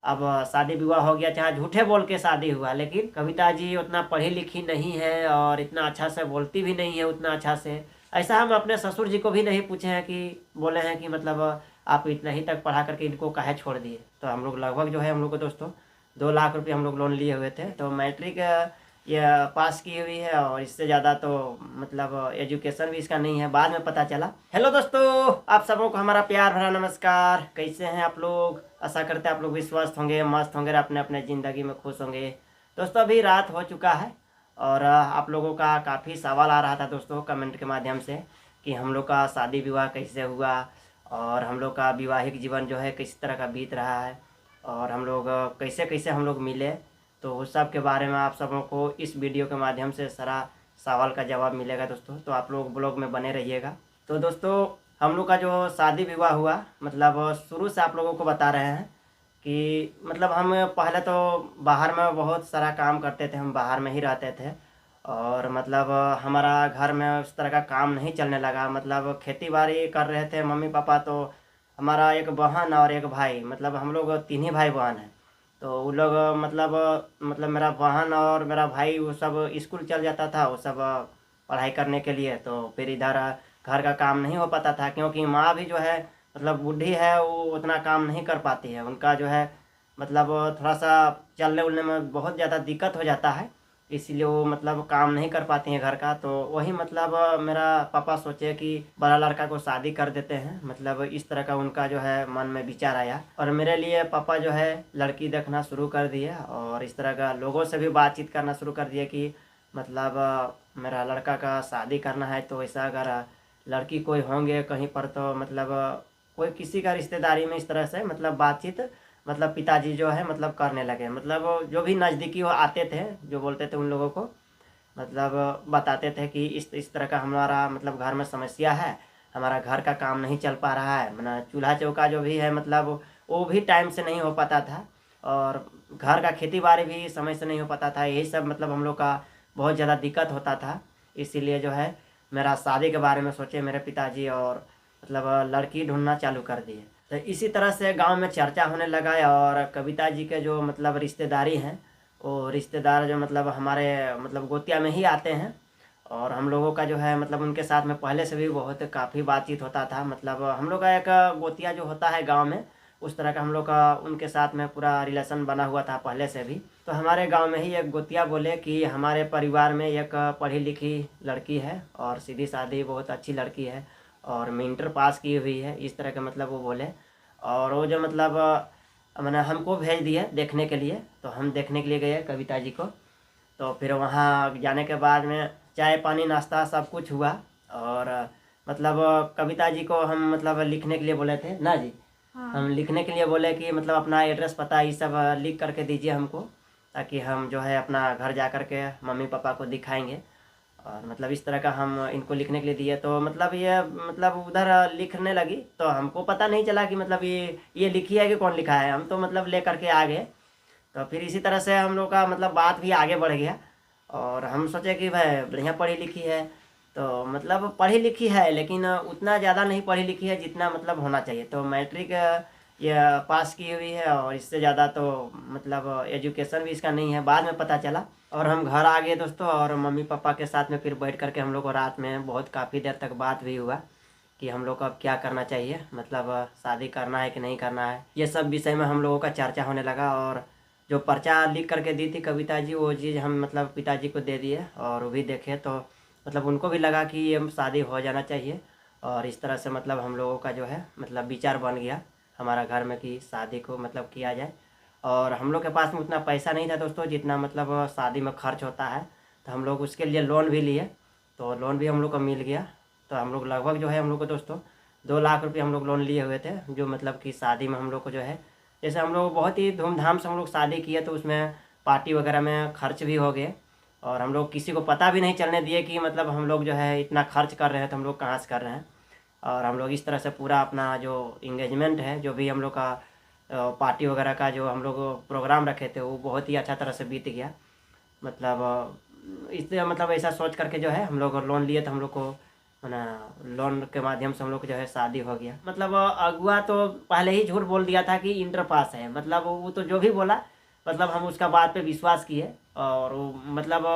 अब शादी विवाह हो गया, चाहे झूठे बोल के शादी हुआ, लेकिन कविता जी उतना पढ़ी लिखी नहीं है और इतना अच्छा से बोलती भी नहीं है उतना अच्छा से। ऐसा हम अपने ससुर जी को भी नहीं पूछे हैं कि बोले हैं कि मतलब आप इतना ही तक पढ़ा करके इनको काहे छोड़ दिए। तो हम लोग लगभग जो है हम लोग को दोस्तों 2 लाख रुपये हम लोग लोन लिए हुए थे। तो मैट्रिक ये पास की हुई है और इससे ज़्यादा तो मतलब एजुकेशन भी इसका नहीं है, बाद में पता चला। हेलो दोस्तों, आप सबों को हमारा प्यार भरा नमस्कार। कैसे हैं आप लोग? आशा करते हैं आप लोग भी स्वस्थ होंगे, मस्त होंगे, अपने अपने ज़िंदगी में खुश होंगे। दोस्तों अभी रात हो चुका है और आप लोगों का काफ़ी सवाल आ रहा था दोस्तों कमेंट के माध्यम से कि हम लोग का शादी विवाह कैसे हुआ और हम लोग का वैवाहिक जीवन जो है किस तरह का बीत रहा है और हम लोग कैसे कैसे हम लोग मिले। तो उस सब के बारे में आप सबों को इस वीडियो के माध्यम से सारा सवाल का जवाब मिलेगा दोस्तों। तो आप लोग ब्लॉग में बने रहिएगा। तो दोस्तों हम लोग का जो शादी विवाह हुआ मतलब शुरू से आप लोगों को बता रहे हैं कि मतलब हम पहले तो बाहर में बहुत सारा काम करते थे, हम बाहर में ही रहते थे और मतलब हमारा घर में उस तरह का काम नहीं चलने लगा। मतलब खेती बाड़ी कर रहे थे मम्मी पापा। तो हमारा एक बहन और एक भाई, मतलब हम लोग 3 ही भाई बहन हैं। तो वो लोग मतलब मेरा बहन और मेरा भाई वो सब स्कूल चल जाता था, वो सब पढ़ाई करने के लिए। तो फिर इधर घर का काम नहीं हो पाता था क्योंकि माँ भी जो है मतलब बूढ़ी है, वो उतना काम नहीं कर पाती है। उनका जो है मतलब थोड़ा सा चलने उलने में बहुत ज़्यादा दिक्कत हो जाता है, इसीलिए वो मतलब काम नहीं कर पाती हैं घर का। तो वही मतलब मेरा पापा सोचे कि बड़ा लड़का को शादी कर देते हैं, मतलब इस तरह का उनका जो है मन में विचार आया। और मेरे लिए पापा जो है लड़की देखना शुरू कर दिए और इस तरह का लोगों से भी बातचीत करना शुरू कर दिए कि मतलब मेरा लड़का का शादी करना है। तो ऐसा अगर लड़की कोई होंगे कहीं पर तो मतलब कोई किसी का रिश्तेदारी में इस तरह से मतलब बातचीत मतलब पिताजी जो है मतलब करने लगे। मतलब जो भी नज़दीकी वो आते थे जो बोलते थे उन लोगों को मतलब बताते थे कि इस तरह का हमारा मतलब घर में समस्या है, हमारा घर का काम नहीं चल पा रहा है, मतलब चूल्हा चौका जो भी है मतलब वो भी टाइम से नहीं हो पाता था और घर का खेती बाड़ी भी समय से नहीं हो पाता था। यही सब मतलब हम लोग का बहुत ज़्यादा दिक्कत होता था। इसीलिए जो है मेरा शादी के बारे में सोचे मेरे पिताजी और मतलब लड़की ढूंढना चालू कर दिए। तो इसी तरह से गांव में चर्चा होने लगा और कविता जी के जो मतलब रिश्तेदारी हैं वो रिश्तेदार जो मतलब हमारे मतलब गोतिया में ही आते हैं और हम लोगों का जो है मतलब उनके साथ में पहले से भी बहुत काफ़ी बातचीत होता था। मतलब हम लोग का एक गोतिया जो होता है गांव में उस तरह का हम लोग का उनके साथ में पूरा रिलेशन बना हुआ था पहले से भी। तो हमारे गांव में ही एक गोतिया बोले कि हमारे परिवार में एक पढ़ी लिखी लड़की है और सीधी सादी बहुत अच्छी लड़की है और मैं इंटर पास की हुई है, इस तरह का मतलब वो बोले। और वो जो मतलब मैंने हमको भेज दिया देखने के लिए। तो हम देखने के लिए गए कविता जी को। तो फिर वहाँ जाने के बाद में चाय पानी नाश्ता सब कुछ हुआ और मतलब कविता जी को हम मतलब लिखने के लिए बोले थे ना जी। हाँ। हम लिखने के लिए बोले कि मतलब अपना एड्रेस पता ये सब लिख करके दीजिए हमको, ताकि हम जो है अपना घर जा कर के मम्मी पापा को दिखाएंगे। और मतलब इस तरह का हम इनको लिखने के लिए दिए। तो मतलब ये मतलब उधर लिखने लगी तो हमको पता नहीं चला कि मतलब ये लिखी है कि कौन लिखा है। हम तो मतलब ले करके आ गए। तो फिर इसी तरह से हम लोग का मतलब बात भी आगे बढ़ गया और हम सोचे कि भाई बढ़िया पढ़ी लिखी है। तो मतलब पढ़ी लिखी है लेकिन उतना ज़्यादा नहीं पढ़ी लिखी है जितना मतलब होना चाहिए। तो मैट्रिक ये पास की हुई है और इससे ज़्यादा तो मतलब एजुकेशन भी इसका नहीं है, बाद में पता चला। और हम घर आ गए दोस्तों और मम्मी पापा के साथ में फिर बैठ करके हम लोग को रात में बहुत काफ़ी देर तक बात भी हुआ कि हम लोग को अब क्या करना चाहिए, मतलब शादी करना है कि नहीं करना है। ये सब विषय में हम लोगों का चर्चा होने लगा। और जो पर्चा लिख करके दी थी कविता जी वो चीज़ हम मतलब पिताजी को दे दिए और वो भी देखे। तो मतलब उनको भी लगा कि ये शादी हो जाना चाहिए और इस तरह से मतलब हम लोगों का जो है मतलब विचार बन गया हमारा घर में कि शादी को मतलब किया जाए। और हम लोग के पास में उतना पैसा नहीं था दोस्तों जितना मतलब शादी में खर्च होता है। तो हम लोग उसके लिए लोन भी लिए, तो लोन भी हम लोग को मिल गया। तो हम लोग लगभग जो है हम लोग को दोस्तों 2 लाख रुपये हम लोग लोन लिए हुए थे, जो मतलब कि शादी में हम लोग को जो है जैसे हम लोग बहुत ही धूमधाम से हम लोग शादी किए तो उसमें पार्टी वगैरह में खर्च भी हो गए। और हम लोग किसी को पता भी नहीं चलने दिए कि मतलब हम लोग जो है इतना खर्च कर रहे हैं तो हम लोग कहाँ से कर रहे हैं। और हम लोग इस तरह से पूरा अपना जो इंगेजमेंट है जो भी हम लोग का पार्टी वगैरह का जो हम लोग प्रोग्राम रखे थे वो बहुत ही अच्छा तरह से बीत गया। मतलब इसलिए मतलब ऐसा सोच करके जो है हम लोग लोन लिए तो हम लोग को ना लोन के माध्यम से हम लोग को जो है शादी हो गया। मतलब अगुआ तो पहले ही झूठ बोल दिया था कि इंटर पास है, मतलब वो तो जो भी बोला मतलब हम उसका बात पे विश्वास किए। और वो मतलब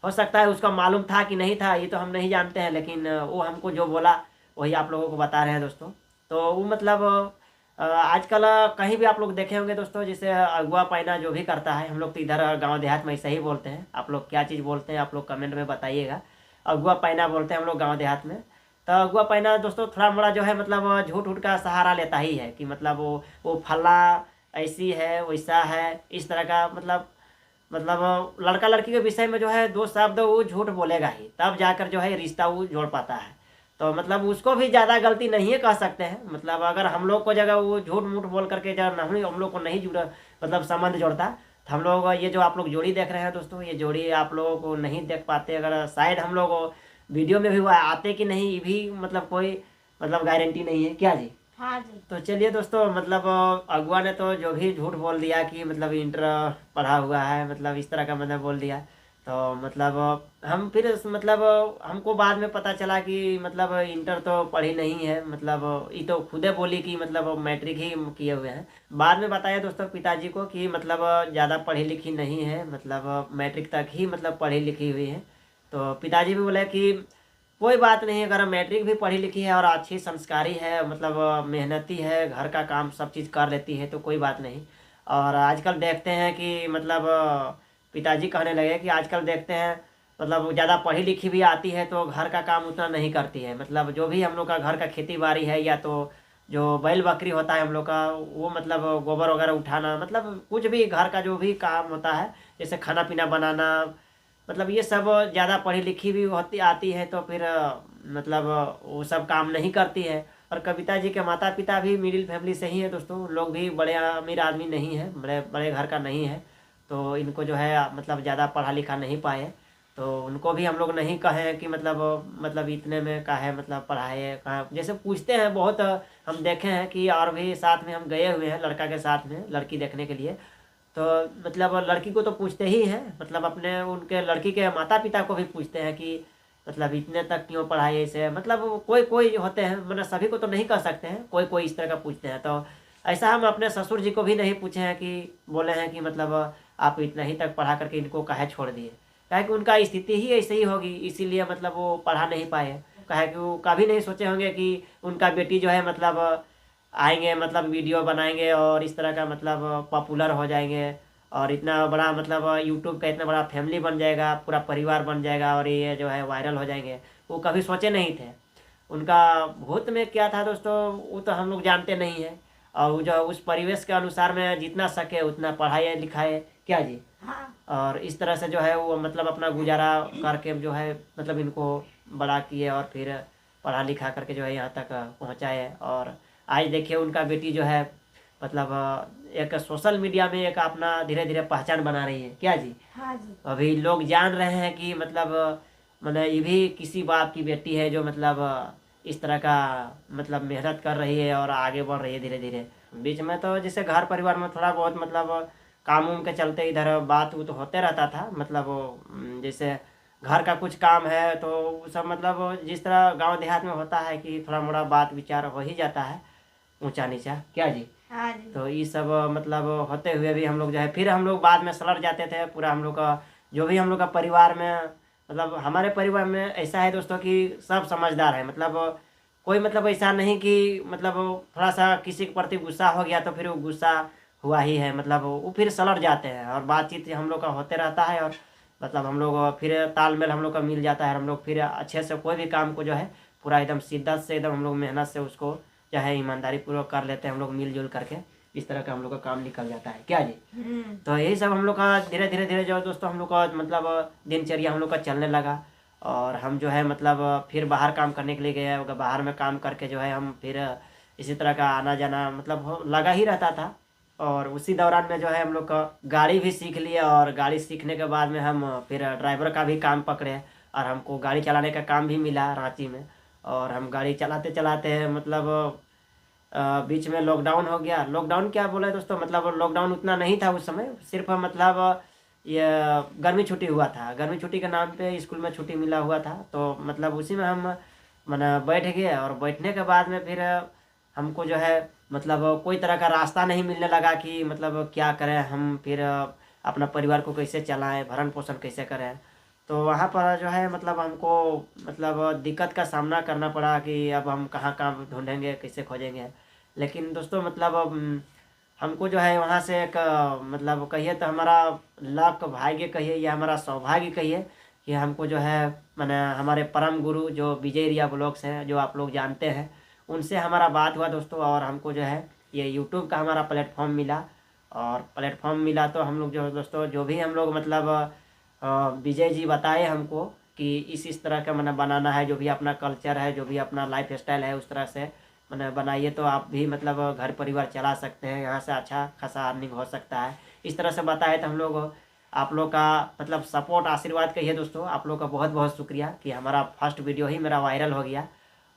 हो सकता है उसका मालूम था कि नहीं था ये तो हम नहीं जानते हैं, लेकिन वो हमको जो बोला वही आप लोगों को बता रहे हैं दोस्तों। तो वो मतलब आजकल कहीं भी आप लोग देखे होंगे दोस्तों, जैसे अगुआ पैना जो भी करता है, हम लोग तो इधर गांव देहात में ऐसे ही बोलते हैं। आप लोग क्या चीज़ बोलते हैं आप लोग कमेंट में बताइएगा। अगुआ पैना बोलते हैं हम लोग गांव देहात में। तो अगुआ पैना दोस्तों थोड़ा मोड़ा जो है मतलब झूठ उठ का सहारा लेता ही है कि मतलब वो फला ऐसी है वैसा है इस तरह का। मतलब लड़का लड़की के विषय में जो है दो शब्द वो झूठ बोलेगा ही, तब जाकर जो है रिश्ता वो जोड़ पाता है। तो मतलब उसको भी ज़्यादा गलती नहीं है कह सकते हैं। मतलब अगर हम लोग को जगह वो झूठ मूठ बोल करके जब हम लोग को नहीं जुड़ा मतलब संबंध जोड़ता, तो हम लोग ये जो आप लोग जोड़ी देख रहे हैं दोस्तों, ये जोड़ी आप लोगों को नहीं देख पाते। अगर शायद हम लोग वीडियो में भी वो आते कि नहीं ये भी मतलब कोई मतलब गारंटी नहीं है, क्या जी? हाँ जी। तो चलिए दोस्तों, मतलब अगुआ ने तो जो भी झूठ बोल दिया कि मतलब इंटर पढ़ा हुआ है, मतलब इस तरह का मतलब बोल दिया। तो मतलब हम फिर मतलब हमको बाद में पता चला कि मतलब इंटर तो पढ़ी नहीं है, मतलब ये तो खुदे बोली कि मतलब मैट्रिक ही किए हुए हैं। बाद में बताया दोस्तों पिताजी को कि मतलब ज़्यादा पढ़ी लिखी नहीं है, मतलब मैट्रिक तक ही मतलब पढ़ी लिखी हुई है। तो पिताजी भी बोले कि कोई बात नहीं, अगर मैट्रिक भी पढ़ी लिखी है और अच्छी संस्कारी है, मतलब मेहनती है, घर का काम सब चीज़ कर लेती है तो कोई बात नहीं। और आजकल देखते हैं कि मतलब पिताजी कहने लगे कि आजकल देखते हैं मतलब ज़्यादा पढ़ी लिखी भी आती है तो घर का काम उतना नहीं करती है। मतलब जो भी हम लोग का घर का खेती बाड़ी है या तो जो बैल बकरी होता है हम लोग का, वो मतलब गोबर वगैरह उठाना, मतलब कुछ भी घर का जो भी काम होता है जैसे खाना पीना बनाना, मतलब ये सब ज़्यादा पढ़ी लिखी भी होती आती है तो फिर मतलब वो सब काम नहीं करती है। और कविता जी के माता पिता भी मिडिल फैमिली से ही है दोस्तों, लोग भी बड़े अमीर आदमी नहीं है, बड़े बड़े घर का नहीं है। तो इनको जो है मतलब ज़्यादा पढ़ा लिखा नहीं पाए, तो उनको भी हम लोग नहीं कहें कि मतलब इतने में का है मतलब पढ़ाए कहाँ, जैसे पूछते हैं बहुत। हम देखे हैं कि और भी साथ में हम गए हुए हैं लड़का के साथ में लड़की देखने के लिए। तो मतलब लड़की को तो पूछते ही हैं, मतलब अपने उनके लड़की के माता पिता को भी पूछते हैं कि मतलब इतने तक क्यों पढ़ाई ऐसे, मतलब कोई कोई होते हैं, मतलब सभी को तो नहीं कर सकते हैं, कोई कोई इस तरह का पूछते हैं। तो ऐसा हम अपने ससुर जी को भी नहीं पूछे हैं कि बोले हैं कि मतलब आप इतना ही तक पढ़ा करके इनको काहे छोड़ दिए, काहे कि उनका स्थिति ही ऐसे ही होगी, इसीलिए मतलब वो पढ़ा नहीं पाए। काहे कि वो कभी नहीं सोचे होंगे कि उनका बेटी जो है मतलब आएंगे मतलब वीडियो बनाएंगे और इस तरह का मतलब पॉपुलर हो जाएंगे और इतना बड़ा मतलब यूट्यूब का इतना बड़ा फैमिली बन जाएगा, पूरा परिवार बन जाएगा और ये जो है वायरल हो जाएंगे। वो कभी सोचे नहीं थे। उनका भूत में क्या था दोस्तों वो तो हम लोग जानते नहीं हैं। और वो जो उस परिवेश के अनुसार में जितना सके उतना पढ़ाए लिखाए, क्या जी? हाँ। और इस तरह से जो है वो मतलब अपना गुजारा करके जो है मतलब इनको बड़ा किए और फिर पढ़ा लिखा करके जो है यहाँ तक पहुँचाए। और आज देखिए उनका बेटी जो है मतलब एक सोशल मीडिया में एक अपना धीरे धीरे पहचान बना रही है, क्या जी? हाँ जी। अभी लोग जान रहे हैं कि मतलब ये भी किसी बाप की बेटी है जो मतलब इस तरह का मतलब मेहनत कर रही है और आगे बढ़ रही है धीरे धीरे। बीच में तो जैसे घर परिवार में थोड़ा बहुत मतलब काम उम के चलते इधर बात वो तो होते रहता था, मतलब जैसे घर का कुछ काम है तो वो सब मतलब जिस तरह गांव देहात में होता है कि थोड़ा मोड़ा बात विचार हो ही जाता है ऊंचा नीचा, क्या जी? हाँ जी। तो ये सब मतलब होते हुए भी हम लोग जो है फिर हम लोग बाद में सलट जाते थे पूरा हम लोग का जो भी हम लोग का परिवार में। मतलब हमारे परिवार में ऐसा है दोस्तों कि सब समझदार है, मतलब कोई मतलब ऐसा नहीं कि मतलब थोड़ा सा किसी के प्रति गुस्सा हो गया तो फिर वो गुस्सा हुआ ही है, मतलब वो फिर सलट जाते हैं और बातचीत हम लोग का होते रहता है। और मतलब हम लोग फिर तालमेल हम लोग का मिल जाता है, हम लोग फिर अच्छे से कोई भी काम को जो है पूरा एकदम शिद्दत से एकदम हम लोग मेहनत से उसको चाहे ईमानदारी पूर्वक कर लेते हैं हम लोग मिलजुल करके। इस तरह का हम लोग का काम निकल जाता है, क्या जी? तो यही सब हम लोग का धीरे धीरे धीरे जो दोस्तों हम लोग का मतलब दिनचर्या हम लोग का चलने लगा। और हम जो है मतलब फिर बाहर काम करने के लिए गए, बाहर में काम करके जो है हम फिर इसी तरह का आना जाना मतलब लगा ही रहता था। और उसी दौरान में जो है हम लोग का गाड़ी भी सीख लिया और गाड़ी सीखने के बाद में हम फिर ड्राइवर का भी काम पकड़े और हमको गाड़ी चलाने का काम भी मिला रांची में। और हम गाड़ी चलाते चलाते मतलब बीच में लॉकडाउन हो गया। लॉकडाउन क्या बोला है दोस्तों, मतलब लॉकडाउन उतना नहीं था उस समय, सिर्फ मतलब ये गर्मी छुट्टी हुआ था, गर्मी छुट्टी के नाम पे स्कूल में छुट्टी मिला हुआ था। तो मतलब उसी में हम मैंने बैठ गए और बैठने के बाद में फिर हमको जो है मतलब कोई तरह का रास्ता नहीं मिलने लगा कि मतलब क्या करें हम, फिर अपना परिवार को कैसे चलाएं, भरण पोषण कैसे करें। तो वहाँ पर जो है मतलब हमको मतलब दिक्कत का सामना करना पड़ा कि अब हम कहाँ काम ढूंढेंगे, कैसे खोजेंगे। लेकिन दोस्तों मतलब हमको जो है वहाँ से एक मतलब कहिए तो हमारा लक भाग्य कहिए या हमारा सौभाग्य कहिए कि हमको जो है मैंने हमारे परम गुरु जो विजय रिया ब्लॉग्स हैं, जो आप लोग जानते हैं, उनसे हमारा बात हुआ दोस्तों। और हमको जो है ये यूट्यूब का हमारा प्लेटफॉर्म मिला। और प्लेटफॉर्म मिला तो हम लोग जो दोस्तों जो भी हम लोग मतलब विजय जी बताए हमको कि इस तरह का मैंने बनाना है, जो भी अपना कल्चर है, जो भी अपना लाइफ स्टाइल है, उस तरह से मैंने बनाइए तो आप भी मतलब घर परिवार चला सकते हैं, यहाँ से अच्छा खासा अर्निंग हो सकता है। इस तरह से बताए तो हम लोग आप लोग का मतलब सपोर्ट आशीर्वाद कहिए दोस्तों, आप लोग का बहुत बहुत शुक्रिया कि हमारा फर्स्ट वीडियो ही मेरा वायरल हो गया।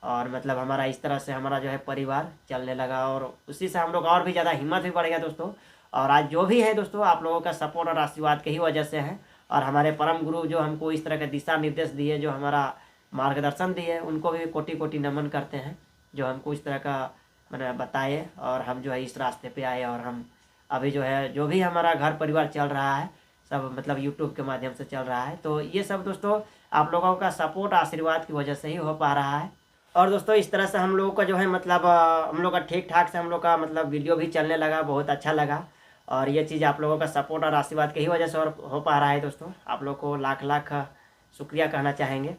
और मतलब हमारा इस तरह से हमारा जो है परिवार चलने लगा और उसी से हम लोग और भी ज़्यादा हिम्मत भी बढ़ गया दोस्तों। और आज जो भी है दोस्तों आप लोगों का सपोर्ट और आशीर्वाद की ही वजह से है। और हमारे परम गुरु जो हमको इस तरह के दिशा निर्देश दिए, जो हमारा मार्गदर्शन दिए, उनको भी कोटि कोटि नमन करते हैं, जो हमको इस तरह का मैंने बताए और हम जो है इस रास्ते पे आए। और हम अभी जो है जो भी हमारा घर परिवार चल रहा है सब मतलब यूट्यूब के माध्यम से चल रहा है। तो ये सब दोस्तों आप लोगों का सपोर्ट आशीर्वाद की वजह से ही हो पा रहा है। और दोस्तों इस तरह से हम लोगों का जो है मतलब हम लोग का ठीक ठाक से हम लोग का मतलब वीडियो भी चलने लगा, बहुत अच्छा लगा। और ये चीज़ आप लोगों का सपोर्ट और आशीर्वाद की ही वजह से और हो पा रहा है दोस्तों। आप लोग को लाख लाख शुक्रिया कहना चाहेंगे।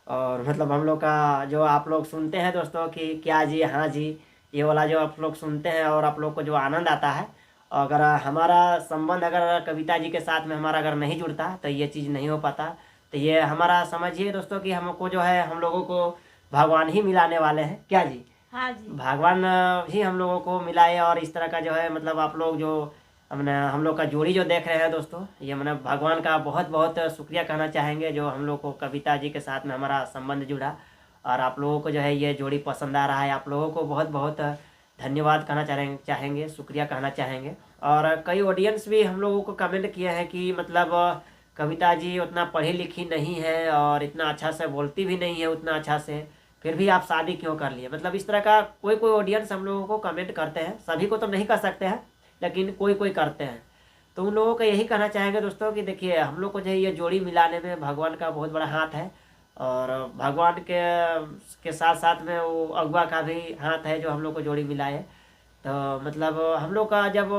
और मतलब हम लोग का जो आप लोग सुनते हैं दोस्तों कि क्या जी हाँ जी, ये वाला जो आप लोग सुनते हैं और आप लोग को जो आनंद आता है, अगर हमारा संबंध अगर कविता जी के साथ में हमारा अगर नहीं जुड़ता तो ये चीज़ नहीं हो पाता। तो ये हमारा समझिए दोस्तों कि हमको जो है हम लोगों को भगवान ही मिलाने वाले हैं, क्या जी? हाँ जी। भगवान ही हम लोगों को मिलाए। और इस तरह का जो है मतलब आप लोग जो हमने हम लोग का जोड़ी जो देख रहे हैं दोस्तों, ये मैंने भगवान का बहुत बहुत शुक्रिया कहना चाहेंगे, जो हम लोग को कविता जी के साथ में हमारा संबंध जुड़ा। और आप लोगों को जो है ये जोड़ी पसंद आ रहा है, आप लोगों को बहुत बहुत धन्यवाद कहना चाहेंगे, शुक्रिया कहना चाहेंगे। और कई ऑडियंस भी हम लोगों को कमेंट किए हैं कि मतलब कविता जी उतना पढ़ी लिखी नहीं है और इतना अच्छा से बोलती भी नहीं है उतना अच्छा से, फिर भी आप शादी क्यों कर लिए। मतलब इस तरह का कोई कोई ऑडियंस हम लोगों को कमेंट करते हैं, सभी को तो नहीं कर सकते हैं लेकिन कोई कोई करते हैं। तो उन लोगों को यही कहना चाहेंगे दोस्तों कि देखिए हम लोग को जो है ये जोड़ी मिलाने में भगवान का बहुत बड़ा हाथ है। और भगवान के साथ साथ में वो अगुआ का भी हाथ है जो हम लोग को जोड़ी मिलाए। तो मतलब हम लोग का जब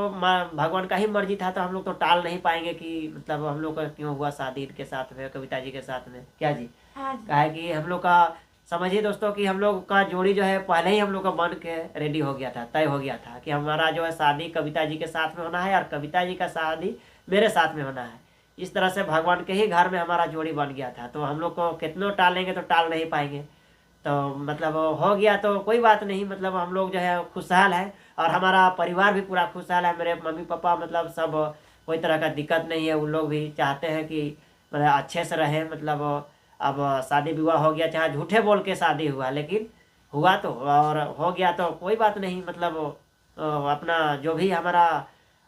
भगवान का ही मर्जी था तो हम लोग तो टाल नहीं पाएंगे कि मतलब हम लोग का क्यों हुआ शादी के साथ में, कविता जी के साथ में, क्या जी? हाँ जी। क्या है कि हम लोग का समझिए दोस्तों कि हम लोग का जोड़ी जो है पहले ही हम लोग का बन के रेडी हो गया था, तय हो गया था कि हमारा जो है शादी कविता जी के साथ में होना है और कविता जी का शादी मेरे साथ में होना है। इस तरह से भगवान के ही घर में हमारा जोड़ी बन गया था। तो हम लोग को कितनों टालेंगे तो टाल नहीं पाएंगे। तो मतलब हो गया तो कोई बात नहीं, मतलब हम लोग जो है खुशहाल है और हमारा परिवार भी पूरा खुशहाल है। मेरे मम्मी पापा मतलब सब कोई तरह का दिक्कत नहीं है, उन लोग भी चाहते हैं कि मतलब अच्छे से रहे। मतलब अब शादी विवाह हो गया, चाहे झूठे बोल के शादी हुआ लेकिन हुआ तो और हो गया तो कोई बात नहीं। मतलब अपना जो भी हमारा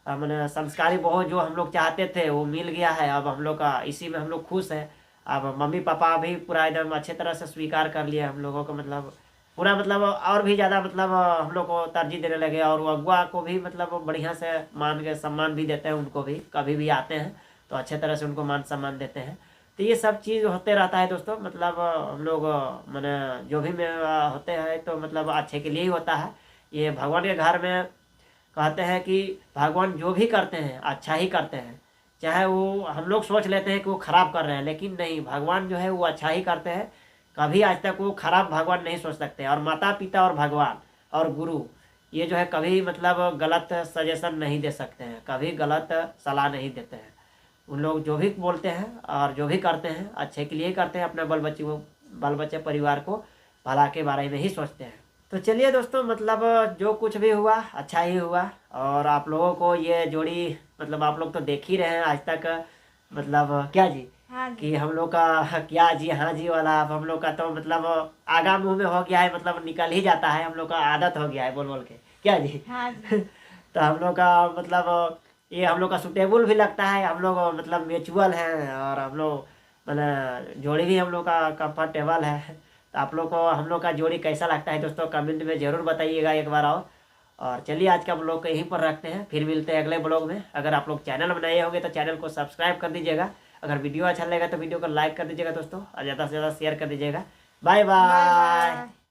मैंने संस्कारी बहू जो हम लोग चाहते थे वो मिल गया है। अब हम लोग का इसी में हम लोग खुश हैं। अब मम्मी पापा भी पूरा एकदम अच्छे तरह से स्वीकार कर लिए हम लोगों को, मतलब पूरा मतलब और भी ज़्यादा मतलब हम लोग को तरजीह देने लगे। और वो अगुआ को भी मतलब बढ़िया से मान के सम्मान भी देते हैं, उनको भी कभी भी आते हैं तो अच्छे तरह से उनको मान सम्मान देते हैं। तो ये सब चीज़ होते रहता है दोस्तों। मतलब हम लोग मैंने जो भी में होते हैं तो मतलब अच्छे के लिए ही होता है। ये भगवान के घर में कहते हैं कि भगवान जो भी करते हैं अच्छा ही करते हैं। चाहे वो हम लोग सोच लेते हैं कि वो खराब कर रहे हैं, लेकिन नहीं, भगवान जो है वो अच्छा ही करते हैं। कभी आज तक वो खराब भगवान नहीं सोच सकते। और माता पिता और भगवान और गुरु ये जो है कभी मतलब गलत सजेशन नहीं दे सकते हैं, कभी गलत सलाह नहीं देते हैं। उन लोग जो भी बोलते हैं और जो भी करते हैं अच्छे के लिए ही करते हैं, अपने बाल बच्चे परिवार को भला के बारे में ही सोचते हैं। तो चलिए दोस्तों, मतलब जो कुछ भी हुआ अच्छा ही हुआ। और आप लोगों को ये जोड़ी मतलब आप लोग तो देख ही रहे हैं आज तक, मतलब क्या जी? हाँ जी। कि हम लोग का क्या जी हाँ जी वाला अब हम लोग का तो मतलब आगा मुंह में हो गया है, मतलब निकल ही जाता है, हम लोग का आदत हो गया है बोल बोल के, क्या जी? हाँ जी। तो हम लोग का मतलब ये हम लोग का सुटेबल भी लगता है, हम लोग मतलब म्यूचुअल हैं और हम लोग मतलब जोड़ी भी हम लोग का कंफर्टेबल है। तो आप लोग को हम लोग का जोड़ी कैसा लगता है दोस्तों, कमेंट में ज़रूर बताइएगा एक बार और चलिए आज का ब्लॉग को यहीं पर रखते हैं, फिर मिलते हैं अगले ब्लॉग में। अगर आप लोग चैनल बनाए होंगे तो चैनल को सब्सक्राइब कर दीजिएगा, अगर वीडियो अच्छा लगेगा तो वीडियो को लाइक कर दीजिएगा दोस्तों, और ज़्यादा से ज़्यादा शेयर कर दीजिएगा। Bye bye.